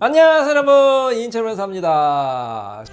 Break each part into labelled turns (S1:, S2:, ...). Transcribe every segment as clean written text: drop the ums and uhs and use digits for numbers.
S1: 안녕하세요 여러분, 이인철 변호사입니다.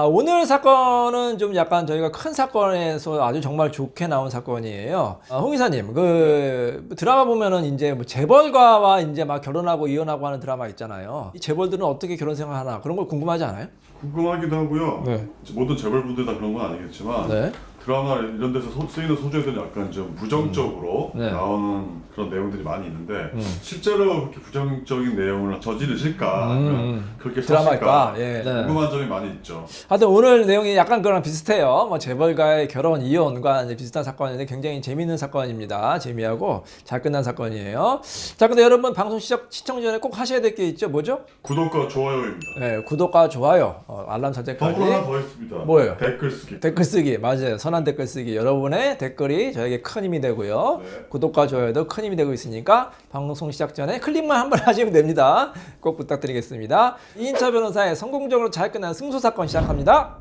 S1: 오늘 사건은 좀 약간 저희가 큰 사건에서 아주 정말 좋게 나온 사건이에요. 홍 이사님, 그 드라마 보면은 이제 뭐 재벌가와 이제 막 결혼하고 이혼하고 하는 드라마 있잖아요. 이 재벌들은 어떻게 결혼 생활하나 그런 걸 궁금하지 않아요?
S2: 궁금하기도 하고요.
S1: 네.
S2: 모든 재벌분들 다 그런 건 아니겠지만
S1: 네.
S2: 드라마 이런 데서 쓰이는 소재들은 약간 좀 부정적으로
S1: 네.
S2: 나오는 그런 내용들이 많이 있는데 실제로 그렇게 부정적인 내용을 저지르실까 아니면 그렇게
S1: 드라마일까?
S2: 사실까
S1: 예.
S2: 궁금한 점이 많이 있죠.
S1: 하여튼 오늘 내용이 약간 그거랑 비슷해요. 뭐 재벌가의 결혼, 이혼과 이제 비슷한 사건인데 굉장히 재미있는 사건입니다. 재미하고 잘 끝난 사건이에요. 자, 근데 여러분 방송 시청 전에 꼭 하셔야 될 게 있죠. 뭐죠?
S2: 구독과 좋아요입니다.
S1: 네, 구독과 좋아요, 알람 설정까지.
S2: 덕분 하나 더 있습니다.
S1: 뭐예요?
S2: 댓글 쓰기.
S1: 댓글 쓰기, 맞아요. 선한 댓글 쓰기. 여러분의 댓글이 저에게 큰 힘이 되고요.
S2: 네.
S1: 구독과 좋아요도 큰 힘이 되고 있으니까 방송 시작 전에 클릭만 한번 하시면 됩니다. 꼭 부탁드리겠습니다. 이인철 변호사의 성공적으로 잘 끝난 승소 사건 시작합니다.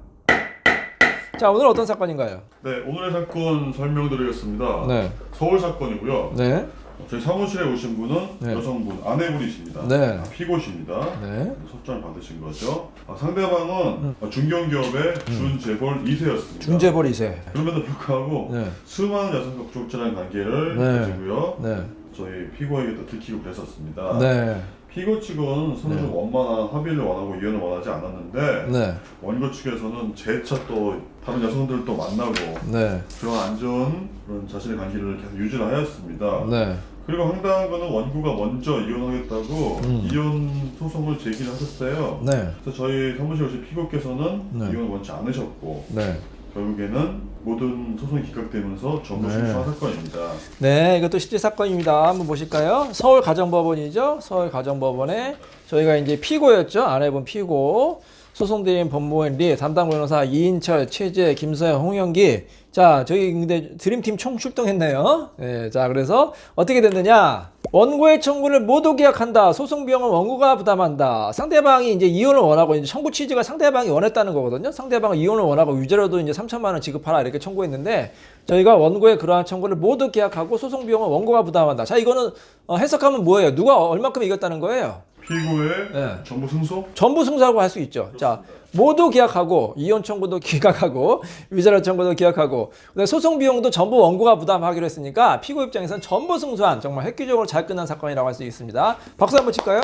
S1: 자, 오늘 어떤 사건인가요?
S2: 네, 오늘의 사건 설명드리겠습니다.
S1: 네.
S2: 서울 사건이고요.
S1: 네.
S2: 저희 사무실에 오신 분은
S1: 네.
S2: 여성분, 아내분이십니다.
S1: 네.
S2: 피고십니다.
S1: 네.
S2: 소장을 받으신 거죠. 상대방은 중견기업의 준재벌 2세였습니다.
S1: 준재벌 2세.
S2: 그럼에도 불구하고
S1: 네.
S2: 수많은 여성과 부족자라는 관계를
S1: 네.
S2: 가지고요.
S1: 네.
S2: 저희 피고에게도 들키고 그랬었습니다.
S1: 네.
S2: 피고 측은 서로 좀 원만한 합의를 원하고 이혼을 원하지 않았는데
S1: 네.
S2: 원고 측에서는 재차 또 다른 여성들을 또 만나고
S1: 네.
S2: 그런 안 좋은 그런 자신의 관계를 계속 유지를 하였습니다.
S1: 네.
S2: 그리고 황당한 거는 원고가 먼저 이혼하겠다고 이혼 소송을 제기를 하셨어요.
S1: 네.
S2: 그래서 저희 사무실 오신 피고께서는
S1: 네.
S2: 이혼을 원치 않으셨고
S1: 네.
S2: 결국에는 모든 소송이 기각되면서 전부 실수한 사건입니다.
S1: 네, 이것도 실제 사건입니다. 한번 보실까요? 서울가정법원이죠. 서울가정법원에 저희가 이제 피고였죠. 아내분 피고. 소송대행 법무원 리 담당 변호사 이인철, 최재, 김서영, 홍영기. 자, 저희 근데 드림팀 총 출동했네요. 네, 자, 그래서 어떻게 됐느냐? 원고의 청구를 모두 기각한다. 소송 비용은 원고가 부담한다. 상대방이 이제 이혼을 원하고 이제 청구 취지가 상대방이 원했다는 거거든요. 상대방은 이혼을 원하고 유죄로도 이제 3천만 원 지급하라 이렇게 청구했는데 저희가 원고의 그러한 청구를 모두 기각하고 소송 비용은 원고가 부담한다. 자, 이거는 해석하면 뭐예요? 누가 얼마큼 이겼다는 거예요?
S2: 피고의
S1: 네.
S2: 전부 승소?
S1: 전부 승소라고 할 수 있죠. 자, 모두 기각하고 이혼 청구도 기각하고 위자료 청구도 기각하고 소송 비용도 전부 원고가 부담하기로 했으니까 피고 입장에서는 전부 승소한 정말 획기적으로 잘 끝난 사건이라고 할 수 있습니다. 박수 한번 칠까요?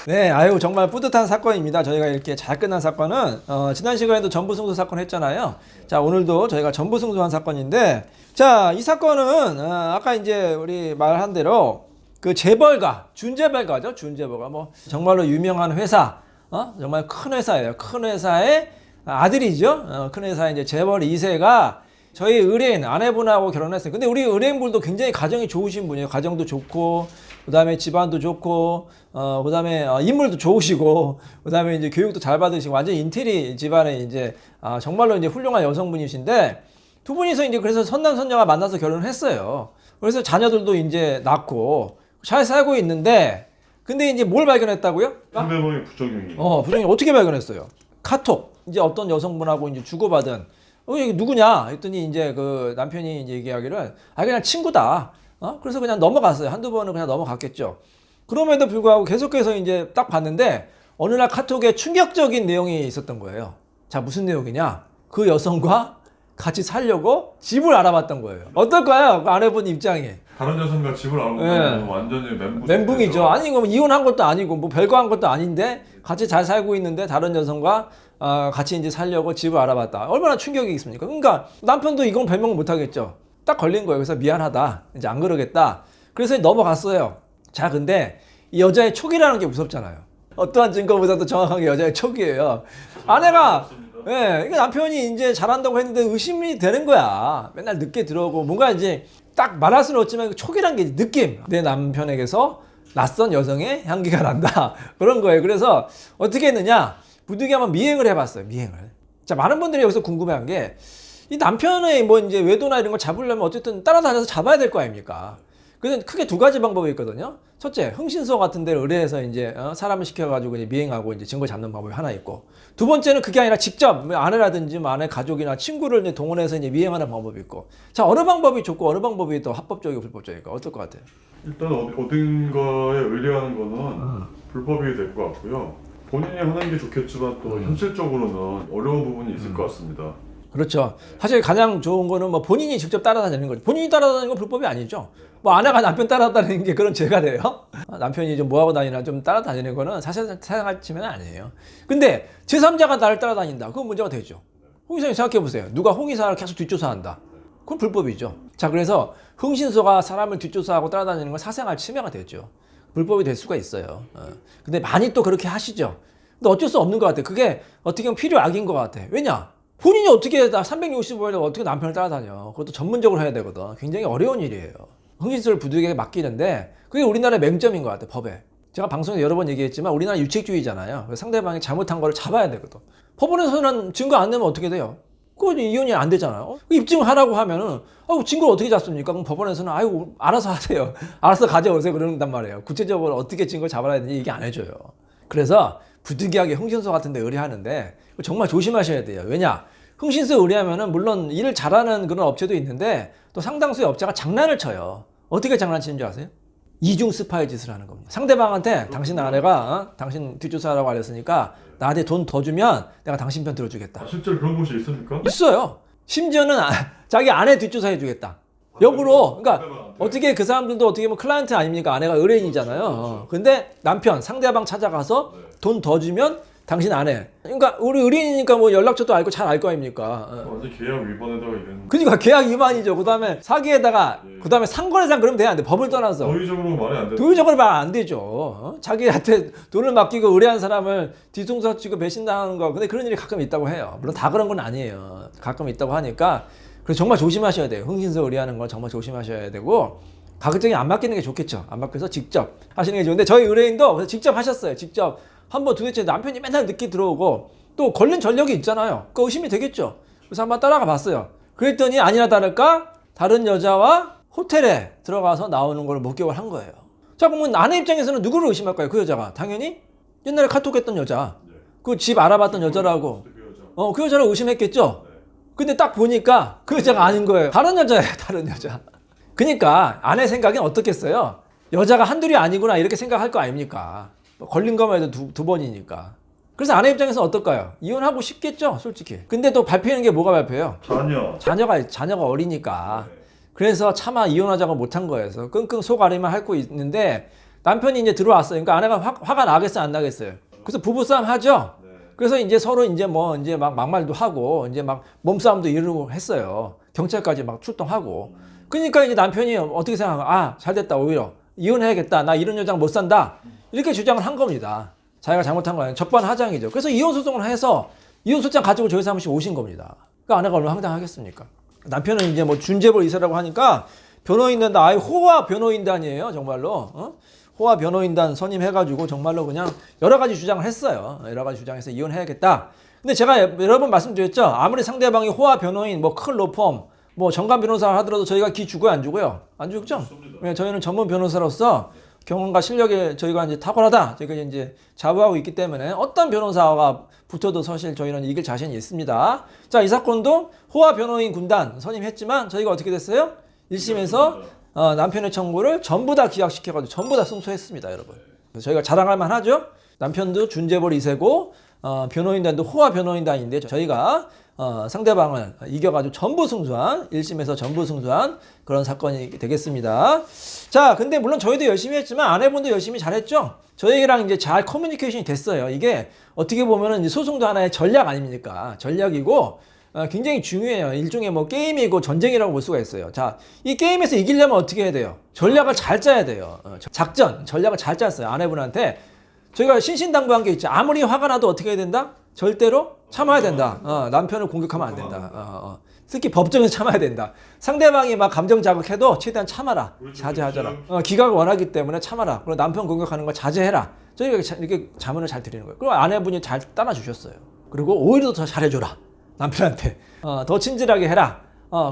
S1: 네, 아유 정말 뿌듯한 사건입니다. 저희가 이렇게 잘 끝난 사건은 지난 시간에도 전부 승소 사건 했잖아요. 자, 오늘도 저희가 전부 승소한 사건인데, 자, 이 사건은 아까 이제 우리 말한 대로 그 재벌가, 준재벌가죠. 준재벌가 뭐 정말로 유명한 회사, 정말 큰 회사예요. 큰 회사의 아들이죠. 큰 회사의 이제 재벌 2세가 저희 의뢰인 아내분하고 결혼했어요. 근데 우리 의뢰인분도 굉장히 가정이 좋으신 분이에요. 가정도 좋고, 그다음에 집안도 좋고, 그다음에 인물도 좋으시고, 그다음에 이제 교육도 잘 받으시고, 완전 인테리 집안에 이제 정말로 이제 훌륭한 여성분이신데 두 분이서 이제 그래서 선남선녀가 만나서 결혼을 했어요. 그래서 자녀들도 이제 낳고 잘 살고 있는데, 근데 이제 뭘 발견했다고요?
S2: 상대방의 부정행위.
S1: 부정이 어떻게 발견했어요? 카톡. 이제 어떤 여성분하고 이제 주고받은, 이게 누구냐? 했더니 이제 그 남편이 이제 얘기하기를, 그냥 친구다. 그래서 그냥 넘어갔어요. 한두 번은 그냥 넘어갔겠죠. 그럼에도 불구하고 계속해서 이제 딱 봤는데, 어느 날 카톡에 충격적인 내용이 있었던 거예요. 자, 무슨 내용이냐? 그 여성과 같이 살려고 집을 알아봤던 거예요. 어떨까요? 그 아내분 입장이.
S2: 다른 여성과 집을 알아보면 완전히
S1: 멘붕이죠. 아니, 뭐 이혼한 것도 아니고 뭐 별거 한 것도 아닌데 같이 잘 살고 있는데 다른 여성과 같이 이제 살려고 집을 알아봤다. 얼마나 충격이 있습니까? 그러니까 남편도 이건 변명 못 하겠죠. 딱 걸린 거예요. 그래서 미안하다. 이제 안 그러겠다. 그래서 넘어갔어요. 자, 근데 이 여자의 촉이라는 게 무섭잖아요. 어떠한 증거보다도 정확하게 여자의 촉이에요. 아내가 이게 남편이 이제 잘한다고 했는데 의심이 되는 거야. 맨날 늦게 들어오고 뭔가 이제 딱 말할 수는 없지만 그 촉이란 게 느낌. 내 남편에게서 낯선 여성의 향기가 난다. 그런 거예요. 그래서 어떻게 했느냐? 부득이 한번 미행을 해봤어요. 미행을. 자, 많은 분들이 여기서 궁금해한 게 이 남편의 뭐 이제 외도나 이런 걸 잡으려면 어쨌든 따라다녀서 잡아야 될 거 아닙니까? 그래서 크게 두 가지 방법이 있거든요. 첫째, 흥신소 같은 데를 의뢰해서 이제 사람을 시켜가지고 이제 미행하고 이제 증거 잡는 방법이 하나 있고, 두 번째는 그게 아니라 직접 아내라든지 뭐 아내 가족이나 친구를 이제 동원해서 이제 미행하는 방법이 있고. 자, 어느 방법이 좋고 어느 방법이 더 합법적이고 불법적일까? 어떨 것 같아요?
S2: 일단 어딘가에 의뢰하는 거는 불법이 될 것 같고요. 본인이 하는 게 좋겠지만 또 현실적으로는 어려운 부분이 있을 것 같습니다.
S1: 그렇죠. 사실 가장 좋은 거는 뭐 본인이 직접 따라다니는 거죠. 본인이 따라다니는 건 불법이 아니죠. 뭐 아내가 남편 따라다니는 게 그런 죄가 돼요. 남편이 좀 뭐하고 다니나 좀 따라다니는 거는 사실 사생활 침해는 아니에요. 근데 제3자가 나를 따라다닌다. 그건 문제가 되죠. 홍의사님 생각해보세요. 누가 홍의사를 계속 뒷조사한다. 그건 불법이죠. 자, 그래서 흥신소가 사람을 뒷조사하고 따라다니는 건 사생활 침해가 되죠. 불법이 될 수가 있어요. 근데 많이 또 그렇게 하시죠. 근데 어쩔 수 없는 것 같아. 그게 어떻게 보면 필요악인 것 같아. 왜냐? 본인이 어떻게 나 365일에 어떻게 남편을 따라다녀. 그것도 전문적으로 해야 되거든. 굉장히 어려운 일이에요. 흥신소를 부득이하게 맡기는데 그게 우리나라의 맹점인 것 같아, 법에. 제가 방송에서 여러 번 얘기했지만 우리나라 유책주의잖아요. 상대방이 잘못한 거를 잡아야 되거든. 법원에서는 증거 안 내면 어떻게 돼요? 그건 이혼이 안 되잖아요. 입증을 하라고 하면은 증거를 어떻게 잡습니까? 그럼 법원에서는 알아서 하세요. 알아서 가져오세요. 그런단 말이에요. 구체적으로 어떻게 증거를 잡아야 되는지 얘기 안 해줘요. 그래서 부득이하게 흥신소 같은 데 의뢰하는데 정말 조심하셔야 돼요. 왜냐? 흥신소에 의뢰하면은 물론 일을 잘하는 그런 업체도 있는데 또 상당수의 업체가 장난을 쳐요. 어떻게 장난치는 줄 아세요? 이중 스파이 짓을 하는 겁니다. 상대방한테 당신 아내가 당신 뒷조사하라고 알렸으니까 나한테 돈 더 주면 내가 당신 편 들어주겠다.
S2: 실제로 그런 곳이 있습니까?
S1: 있어요. 심지어는 자기 아내 뒷조사해 주겠다. 역으로, 그러니까 어떻게 그 사람들도 어떻게 보면 클라이언트 아닙니까? 아내가 의뢰인이잖아요. 근데 남편, 상대방 찾아가서 돈 더 주면 당신 아내. 그러니까 우리 의뢰인이니까 뭐 연락처도 알고 잘 알 거 아닙니까?
S2: 완전 계약 위반에다가 이런.
S1: 그러니까 계약 위반이죠. 그다음에 사기에다가 그다음에 상거래상 그러면 돼야 안 돼. 법을 떠나서.
S2: 도의적으로 말이 안 돼.
S1: 도의적으로 말 안 되죠. 자기한테 돈을 맡기고 의뢰한 사람을 뒤통수 치고 배신당하는 거. 근데 그런 일이 가끔 있다고 해요. 물론 다 그런 건 아니에요. 가끔 있다고 하니까 그래서 정말 조심하셔야 돼요. 흥신소 의뢰하는 건 정말 조심하셔야 되고 가급적이 안 맡기는 게 좋겠죠. 안 맡겨서 직접 하시는 게 좋은데 저희 의뢰인도 그래서 직접 하셨어요. 직접 한번 도대체 남편이 맨날 늦게 들어오고 또 걸린 전력이 있잖아요. 그 의심이 되겠죠. 그래서 한번 따라가 봤어요. 그랬더니 아니나 다를까 다른 여자와 호텔에 들어가서 나오는 걸 목격을 한 거예요. 자, 그러면 아내 입장에서는 누구를 의심할까요? 그 여자가 당연히 옛날에 카톡했던 여자, 그 집 알아봤던 여자라고 그 여자를 의심했겠죠. 근데 딱 보니까 그 여자가 아닌 거예요. 다른 여자예요. 다른 여자. 그러니까 아내 생각엔 어떻겠어요? 여자가 한둘이 아니구나 이렇게 생각할 거 아닙니까? 걸린 것만 해도 두 번이니까. 그래서 아내 입장에서 어떨까요? 이혼하고 싶겠죠, 솔직히. 근데 또 발표하는 게 뭐가 발표해요? 자녀가 어리니까. 그래서 차마 이혼하자고 못한 거예요. 그래서 끙끙 속앓이만 앓고 있는데 남편이 이제 들어왔어요. 그러니까 아내가 화가 나겠어요, 안 나겠어요? 그래서 부부싸움 하죠. 그래서 이제 서로 이제 막 막말도 하고 이제 막 몸싸움도 이루고 했어요. 경찰까지 막 출동하고. 그러니까 이제 남편이 어떻게 생각하면 잘 됐다, 오히려 이혼해야겠다. 나 이런 여자랑 못 산다. 이렇게 주장을 한 겁니다. 자기가 잘못한 거 아니에요. 적반하장이죠. 그래서 이혼 소송을 해서 이혼 소장 가지고 저희 사무실 오신 겁니다. 그러니까 아내가 얼마나 황당하겠습니까? 남편은 이제 뭐 준재벌 이사라고 하니까 변호인단 호화 변호인단이에요, 정말로. 호화 변호인단 선임해가지고 정말로 그냥 여러 가지 주장을 했어요. 여러 가지 주장해서 이혼해야겠다. 근데 제가 여러 번 말씀드렸죠. 아무리 상대방이 호화 변호인, 뭐 큰 로펌, 뭐 정관 변호사 하더라도 저희가 기 주고요, 안 주고요? 안 주죠? 네, 저희는 전문 변호사로서 경험과 실력에 저희가 이제 탁월하다. 저희가 이제 자부하고 있기 때문에 어떤 변호사가 붙어도 사실 저희는 이길 자신이 있습니다. 자, 이 사건도 호화 변호인 군단 선임했지만 저희가 어떻게 됐어요? 1심에서 남편의 청구를 전부 다 기각시켜가지고 전부 다 승소했습니다, 여러분. 그래서 저희가 자랑할 만하죠. 남편도 준재벌 2세고 변호인단도 호화 변호인단인데 저희가 상대방을 이겨가지고 전부 승소한 1심에서 전부 승소한 그런 사건이 되겠습니다. 자, 근데 물론 저희도 열심히 했지만 아내분도 열심히 잘했죠. 저희랑 이제 잘 커뮤니케이션이 됐어요. 이게 어떻게 보면은 이제 소송도 하나의 전략 아닙니까? 전략이고 굉장히 중요해요. 일종의 뭐 게임이고 전쟁이라고 볼 수가 있어요. 자, 이 게임에서 이기려면 어떻게 해야 돼요? 전략을 잘 짜야 돼요. 전략을 잘 짰어요. 아내분한테 저희가 신신당부한 게 있죠. 아무리 화가 나도 어떻게 해야 된다? 절대로 참아야 된다. 남편을 공격하면 안 된다. 특히 법정에서 참아야 된다. 상대방이 막 감정 자극해도 최대한 참아라. 자제하자라. 기각을 원하기 때문에 참아라. 그리고 남편 공격하는 걸 자제해라. 저희가 이렇게 자문을 잘 드리는 거예요. 그리고 아내분이 잘 따라주셨어요. 그리고 오히려 더 잘해줘라. 남편한테. 더 친절하게 해라.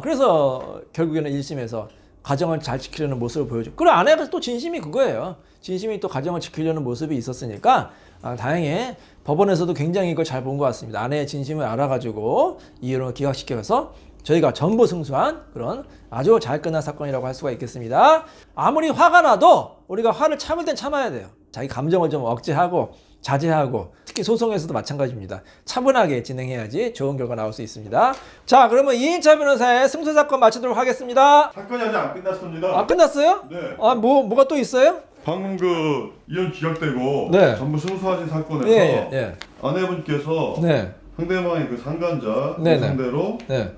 S1: 그래서 결국에는 1심에서 가정을 잘 지키려는 모습을 보여줘. 그리고 아내가 또 진심이 그거예요. 진심이 또 가정을 지키려는 모습이 있었으니까 다행히 법원에서도 굉장히 이걸 잘 본 것 같습니다. 아내의 진심을 알아가지고 이혼을 기각시켜서 저희가 전부 승소한 그런 아주 잘 끝난 사건이라고 할 수가 있겠습니다. 아무리 화가 나도 우리가 화를 참을 땐 참아야 돼요. 자기 감정을 좀 억제하고 자제하고, 특히 소송에서도 마찬가지입니다. 차분하게 진행해야지 좋은 결과 나올 수 있습니다. 자, 그러면 이인차 변호사의 승소 사건 마치도록 하겠습니다.
S2: 사건이 아직 안 끝났습니다.
S1: 아, 끝났어요?
S2: 네.
S1: 아, 뭐가 또 있어요?
S2: 방금 그 이혼 기각되고
S1: 네.
S2: 전부 승소하신 사건에서
S1: 예.
S2: 아내분께서
S1: 네.
S2: 상대방의 그 상간자
S1: 네네.
S2: 상대로
S1: 네.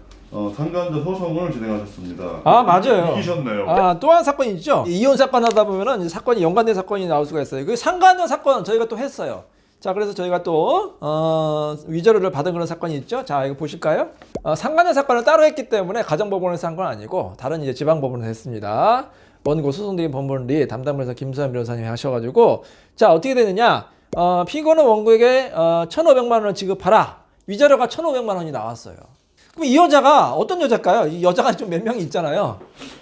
S2: 상간자 소송을 진행하셨습니다.
S1: 아, 맞아요.
S2: 이기셨네요.
S1: 아, 또 한 사건이 있죠. 이혼 사건 하다 보면은 이제 사건이 연관된 사건이 나올 수가 있어요. 그 상간녀 사건 저희가 또 했어요. 자, 그래서 저희가 또 위자료를 받은 그런 사건이 있죠. 자, 이거 보실까요? 상간녀 사건을 따로 했기 때문에 가정법원에서 한 건 아니고 다른 이제 지방법원에서 했습니다. 원고 소송대리 법원리 담당 변호사 김수환 변호사님이 하셔가지고, 자, 어떻게 되느냐? 피고는 원고에게 1,500만 원을 지급하라. 위자료가 1,500만 원이 나왔어요. 그럼 이 여자가 어떤 여자일까요? 이 여자가 좀 몇 명이 있잖아요.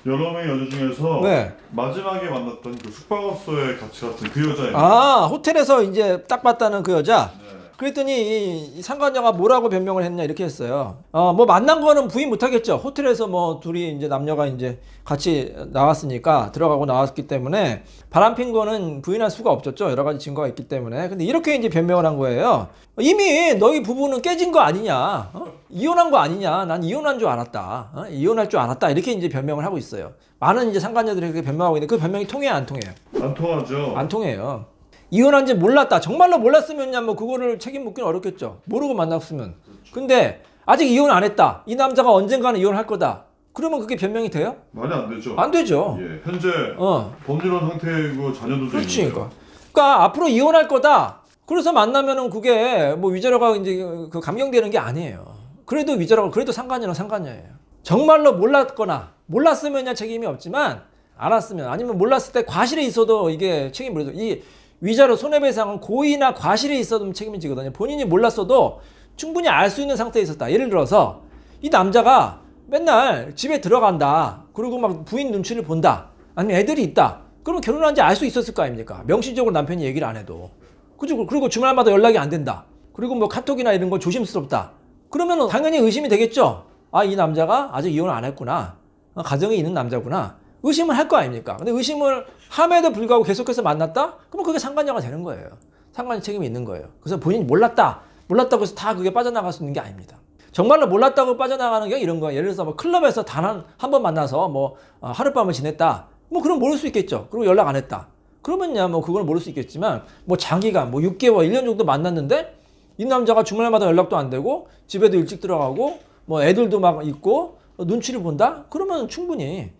S2: 여러 명의 여자 중에서
S1: 네.
S2: 마지막에 만났던 그 숙박업소에 같이 갔던 그 여자입니다.
S1: 아, 호텔에서 이제 딱 봤다는 그 여자.
S2: 네.
S1: 그랬더니 이 상간녀가 뭐라고 변명을 했냐 이렇게 했어요. 뭐 만난 거는 부인 못하겠죠. 호텔에서 뭐 둘이 이제 남녀가 이제 같이 나왔으니까 들어가고 나왔기 때문에 바람핀 거는 부인할 수가 없었죠. 여러 가지 증거가 있기 때문에. 근데 이렇게 이제 변명을 한 거예요. 이미 너희 부부는 깨진 거 아니냐? 이혼한 거 아니냐? 난 이혼한 줄 알았다. 이혼할 줄 알았다. 이렇게 이제 변명을 하고 있어요. 많은 이제 상간녀들이 그렇게 변명하고 있는데 그 변명이 통해요, 안 통해요?
S2: 안 통하죠.
S1: 안 통해요. 이혼한지 몰랐다. 정말로 몰랐으면야 뭐 그거를 책임 묻기는 어렵겠죠. 모르고 만났으면. 근데 아직 이혼 안 했다. 이 남자가 언젠가는 이혼할 거다. 그러면 그게 변명이 돼요?
S2: 말이 안 되죠.
S1: 안 되죠.
S2: 예, 현재
S1: 어.
S2: 범죄론 상태이고 자녀들도
S1: 그렇지.
S2: 있는데요.
S1: 그러니까 앞으로 이혼할 거다. 그래서 만나면은 그게 뭐 위자료가 이제 그 감경되는 게 아니에요. 그래도 위자료가 그래도 상간녀는 상간녀예요. 정말로 몰랐거나 몰랐으면야 책임이 없지만 알았으면 아니면 몰랐을 때 과실이 있어도 이게 책임이 물어져. 이 위자료 손해배상은 고의나 과실이 있어도 책임이 지거든요. 본인이 몰랐어도 충분히 알 수 있는 상태에 있었다. 예를 들어서 이 남자가 맨날 집에 들어간다. 그리고 막 부인 눈치를 본다. 아니면 애들이 있다. 그러면 결혼한지 알 수 있었을 거 아닙니까? 명시적으로 남편이 얘기를 안 해도. 그죠? 그리고 주말마다 연락이 안 된다. 그리고 뭐 카톡이나 이런 거 조심스럽다. 그러면 당연히 의심이 되겠죠? 아, 이 남자가 아직 이혼을 안 했구나. 가정이 있는 남자구나. 의심을 할 거 아닙니까? 근데 의심을 함에도 불구하고 계속해서 만났다? 그러면 그게 상간녀가 되는 거예요. 상간녀 책임이 있는 거예요. 그래서 본인이 몰랐다고 해서 다 그게 빠져나갈 수 있는 게 아닙니다. 정말로 몰랐다고 빠져나가는 게 이런 거예요. 예를 들어서 뭐 클럽에서 단 한 번 만나서 뭐 하룻밤을 지냈다. 뭐 그럼 모를 수 있겠죠. 그리고 연락 안 했다. 그러면야 뭐 그걸 모를 수 있겠지만 뭐 장기간 뭐 6개월, 1년 정도 만났는데 이 남자가 주말마다 연락도 안 되고 집에도 일찍 들어가고 뭐 애들도 막 있고 눈치를 본다? 그러면 충분히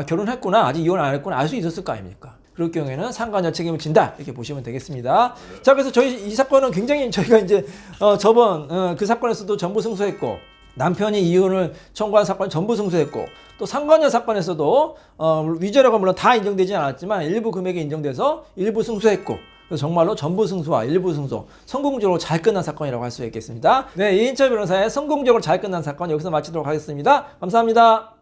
S1: 결혼했구나, 아직 이혼 안 했구나 알 수 있었을 거 아닙니까? 그럴 경우에는 상간녀 책임을 진다 이렇게 보시면 되겠습니다. 자, 그래서 저희 이 사건은 굉장히 저희가 이제 저번 그 사건에서도 전부 승소했고 남편이 이혼을 청구한 사건 전부 승소했고 또 상간녀 사건에서도 위자료가 물론 다 인정되지 않았지만 일부 금액이 인정돼서 일부 승소했고 그래서 정말로 전부 승소와 일부 승소 성공적으로 잘 끝난 사건이라고 할 수 있겠습니다. 네, 이인철 변호사의 성공적으로 잘 끝난 사건 여기서 마치도록 하겠습니다. 감사합니다.